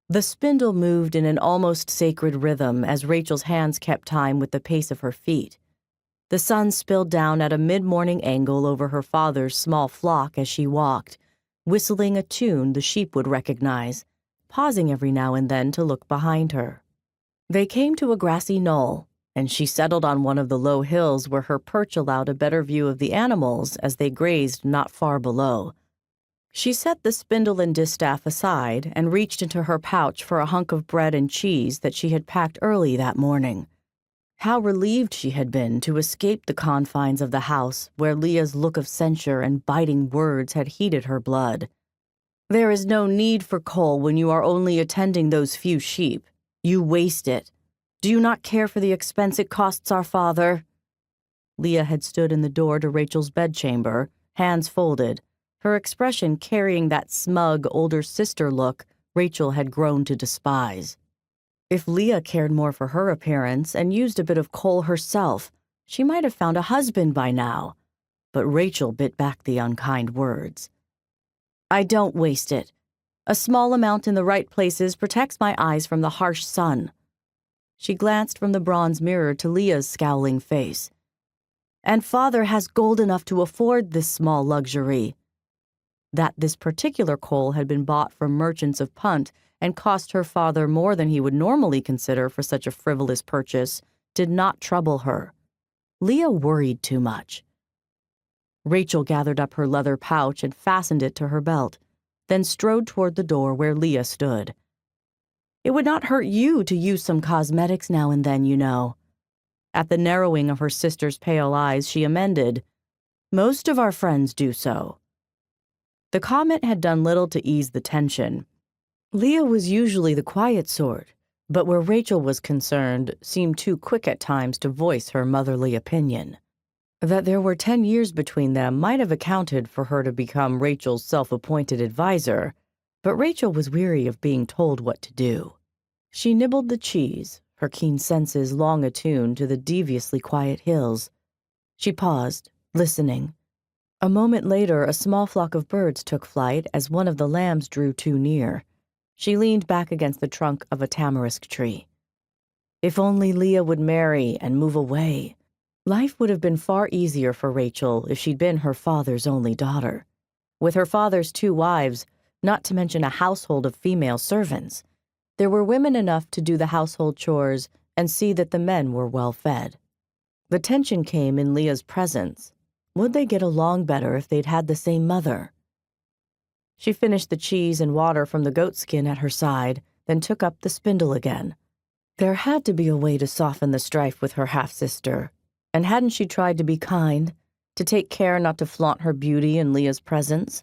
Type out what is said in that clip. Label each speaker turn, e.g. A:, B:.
A: The spindle moved in an almost sacred rhythm as Rachel's hands kept time with the pace of her feet. The sun spilled down at a mid-morning angle over her father's small flock as she walked, whistling a tune the sheep would recognize, pausing every now and then to look behind her. They came to a grassy knoll, and she settled on one of the low hills where her perch allowed a better view of the animals as they grazed not far below. She set the spindle and distaff aside and reached into her pouch for a hunk of bread and cheese that she had packed early that morning. How relieved she had been to escape the confines of the house where Leah's look of censure and biting words had heated her blood. "There is no need for coal when you are only attending those few sheep. You waste it. Do you not care for the expense it costs our father?" Leah had stood in the door to Rachel's bedchamber, hands folded, her expression carrying that smug older sister look Rachel had grown to despise. If Leah cared more for her appearance and used a bit of coal herself, she might have found a husband by now. But Rachel bit back the unkind words. "I don't waste it. A small amount in the right places protects my eyes from the harsh sun." She glanced from the bronze mirror to Leah's scowling face. "And father has gold enough to afford this small luxury." That this particular coal had been bought from merchants of Punt and cost her father more than he would normally consider for such a frivolous purchase did not trouble her. Leah worried too much. Rachel gathered up her leather pouch and fastened it to her belt, then strode toward the door where Leah stood. "It would not hurt you to use some cosmetics now and then, you know." At the narrowing of her sister's pale eyes, she amended, "Most of our friends do so." The comment had done little to ease the tension. Leah was usually the quiet sort, but where Rachel was concerned, seemed too quick at times to voice her motherly opinion. That there were 10 years between them might have accounted for her to become Rachel's self-appointed advisor, but Rachel was weary of being told what to do. She nibbled the cheese, her keen senses long attuned to the deviously quiet hills. She paused, listening. A moment later, a small flock of birds took flight as one of the lambs drew too near. She leaned back against the trunk of a tamarisk tree. If only Leah would marry and move away. Life would have been far easier for Rachel if she'd been her father's only daughter. With her father's 2 wives, not to mention a household of female servants, there were women enough to do the household chores and see that the men were well fed. The tension came in Leah's presence. Would they get along better if they'd had the same mother? She finished the cheese and water from the goatskin at her side, then took up the spindle again. There had to be a way to soften the strife with her half-sister, and hadn't she tried to be kind, to take care not to flaunt her beauty in Leah's presence?